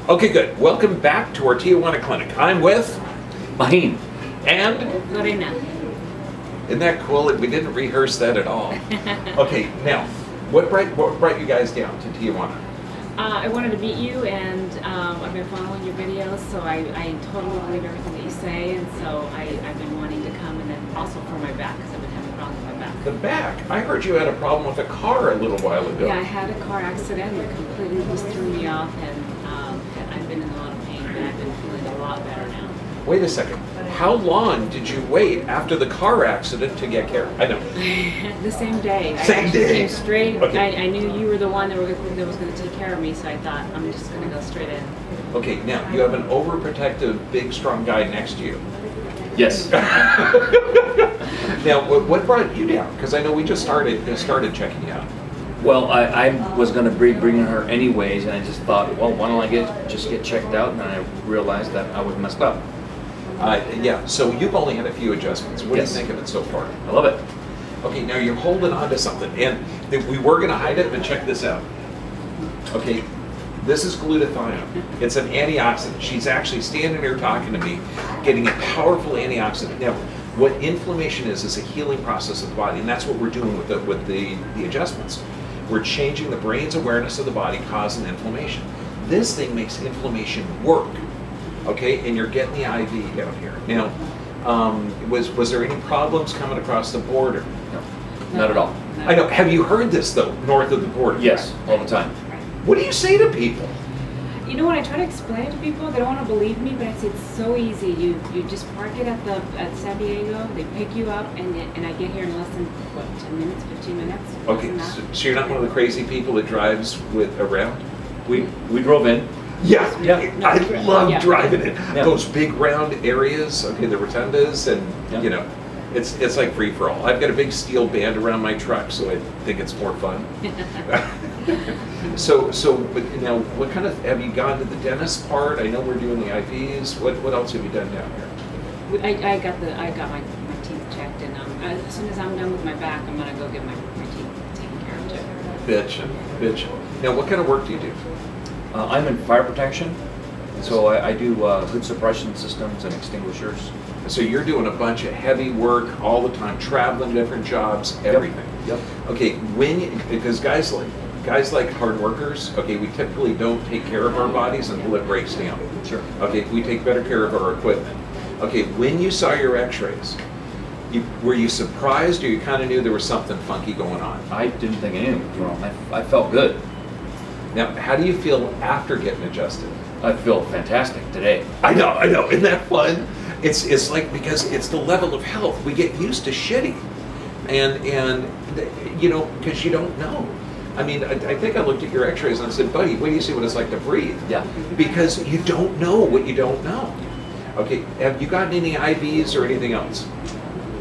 Okay, good. Welcome back to our Tijuana clinic. I'm with Maheen. And Lorena. Isn't that cool? We didn't rehearse that at all. Okay, now, what brought you guys down to Tijuana? I wanted to meet you, and I've been following your videos, so I totally believe everything that you say, and so I've been wanting to come, and then also for my back, because I've been having problems with my back. The back? I heard you had a problem with a car a little while ago. Yeah, I had a car accident that completely just threw me off, and I've been in a lot of pain, but I've been feeling a lot better now. Wait a second. How long did you wait after the car accident to get care? I know. The same day. Same day. Came straight. Okay. I knew you were the one that was going to take care of me, so I thought I'm just going to go straight in. Okay, now you have an overprotective, big, strong guy next to you. Yes. Now, what brought you down? Because I know we just started checking you out. Well, I was going to be bringing her anyways, and I just thought, well, why don't I just get checked out? And I realized that I was messed up. Yeah, so you've only had a few adjustments. What Yes. do you think of it so far? I love it. Okay, now you're holding on to something, and we were going to hide it, but check this out. Okay, this is glutathione. It's an antioxidant. She's actually standing here talking to me, getting a powerful antioxidant. Now, what inflammation is a healing process of the body, and that's what we're doing with the adjustments. We're changing the brain's awareness of the body causing inflammation. This thing makes inflammation work. Okay, and you're getting the IV down here. Now, was there any problems coming across the border? No, not at all. I know. Have you heard this though, north of the border? Yes, all the time. What do you say to people? You know, when I try to explain it to people, they don't want to believe me, but I say it's so easy. You just park it at San Diego, they pick you up, and I get here in less than, what, 10 minutes, 15 minutes? Okay, so you're not one of the crazy people that drives around? We drove in. Yeah, Yeah. I love driving in Yeah. those big round areas. Okay, the rotundas, and Yeah. you know, it's like free for all. I've got a big steel band around my truck, so I think it's more fun. But now, what kind of, have you gone to the dentist part? I know we're doing the IVs. What else have you done down here? I got my teeth checked, and as soon as I'm done with my back, I'm gonna go get my teeth taken care of too. Bitchin'. Now, what kind of work do you do? I'm in fire protection, so I do hood suppression systems and extinguishers. So you're doing a bunch of heavy work all the time, traveling, different jobs, everything. Yep. Okay, because guys like hard workers, okay, we typically don't take care of our bodies until it breaks down. Sure. Okay, we take better care of our equipment. Okay, when you saw your x-rays, were you surprised, or you kind of knew there was something funky going on? I didn't think anything was wrong. I felt good. Now, how do you feel after getting adjusted? I feel fantastic today. I know. Isn't that fun? It's like, because it's the level of health. We get used to shitty. And you know, because you don't know. I mean, I think I looked at your x-rays and I said, buddy, wait till you see what it's like to breathe. Yeah. Because you don't know what you don't know. Okay, have you gotten any IVs or anything else?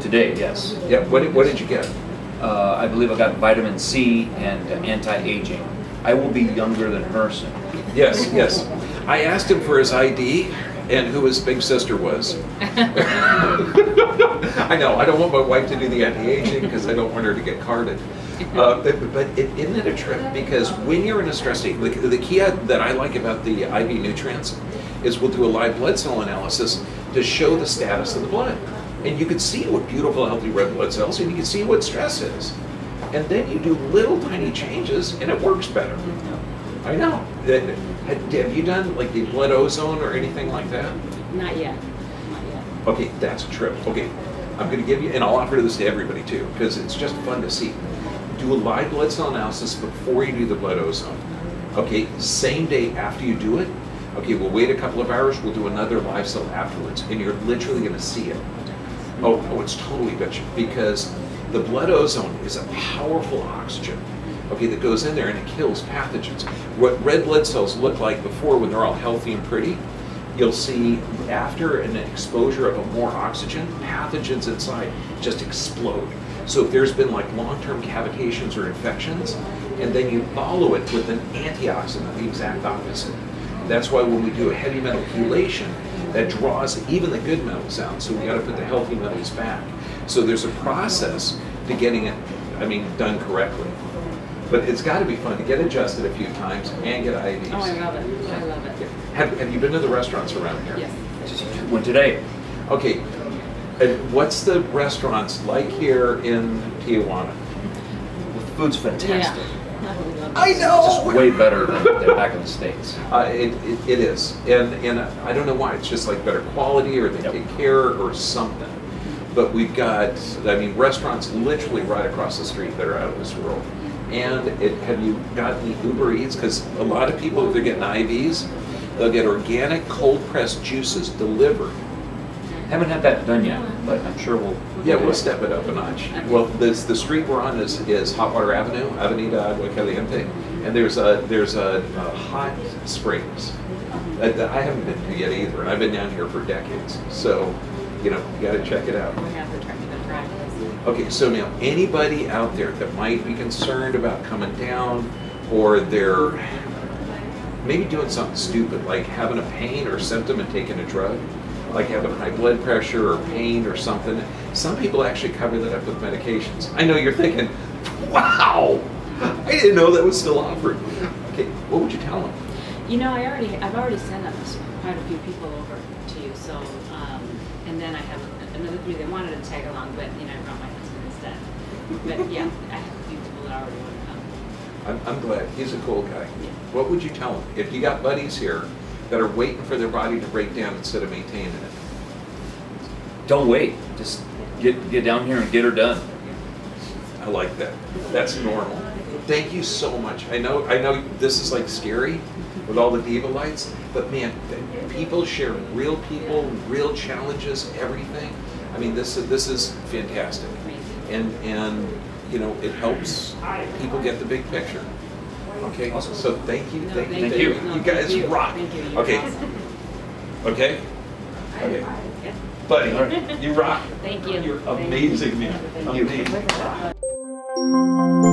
Today, yes. Yeah, what did you get? I believe I got vitamin C and anti-aging. I will be younger than her soon. Yes. I asked him for his ID and who his big sister was. I know, I don't want my wife to do the anti-aging because I don't want her to get carded. But isn't it a trip? Because when you're in a stress state, the key that I like about the IV nutrients is we'll do a live blood cell analysis to show the status of the blood. And you can see what beautiful, healthy red blood cells, and you can see what stress is. And then you do little tiny changes, and it works better. I know. Have you done like the blood ozone or anything like that? Not yet. Okay, that's a trip. Okay, I'm going to give you, and I'll offer this to everybody too, because it's just fun to see. Do a live blood cell analysis before you do the blood ozone. Okay, same day after you do it. Okay, we'll wait a couple of hours, we'll do another live cell afterwards, and you're literally going to see it. Oh, it's totally bitchin', because the blood ozone is a powerful oxygen, okay, that goes in there and it kills pathogens. What red blood cells look like before, when they're all healthy and pretty, you'll see after an exposure of more oxygen, pathogens inside just explode. So if there's been like long-term cavitations or infections, and then you follow it with an antioxidant, the exact opposite. That's why when we do a heavy metal chelation, that draws even the good metals out. So we got to put the healthy metals back. So there's a process to getting it, done correctly. But it's got to be fun to get adjusted a few times and get IVs. Oh, I love it. I love it. Have you been to the restaurants around here? Yes. Just went today. Okay. And what's the restaurants like here in Tijuana? The food's fantastic. Yeah. I know. Just way better than back in the States. It is, and I don't know why. It's just like better quality, or they take care, or something. But we've got, I mean, restaurants literally right across the street that are out of this world. And have you gotten the Uber Eats? Because a lot of people, if they're getting IVs, they'll get organic cold pressed juices delivered. Haven't had that done yet, but I'm sure we'll. Yeah, we'll step it up a notch. Well, the street we're on is Hotwater Avenue, Avenida Agua Caliente, and there's a hot springs that I haven't been to yet either, and I've been down here for decades. So, you know, you got to check it out. We have to try this. Okay, so now anybody out there that might be concerned about coming down, or they're maybe doing something stupid like having a pain or symptom and taking a drug, like having high blood pressure or pain or something. Some people actually cover that up with medications. I know you're thinking, wow, I didn't know that was still offered. Okay, what would you tell them? You know, I've already sent quite a few people over to you. So, and then I have another 3 that wanted to tag along, but you know, I brought my husband instead. But yeah, I have a few people that already want to come. I'm glad. He's a cool guy. Yeah. What would you tell them if you got buddies here that are waiting for their body to break down instead of maintaining it? Don't wait. Just get down here and get her done. I like that. That's normal. Thank you so much. I know this is like scary with all the diva lights, but man, people share real people, real challenges, everything. I mean, this is fantastic, and you know, it helps people get the big picture. Okay, Awesome. so thank you. No, Thank thank you. You guys rock. Thank you. You're Okay. awesome. Okay. Okay. Yeah. Buddy, you rock. Thank you. You're Thank you. amazing, man. Thank you. Amazing.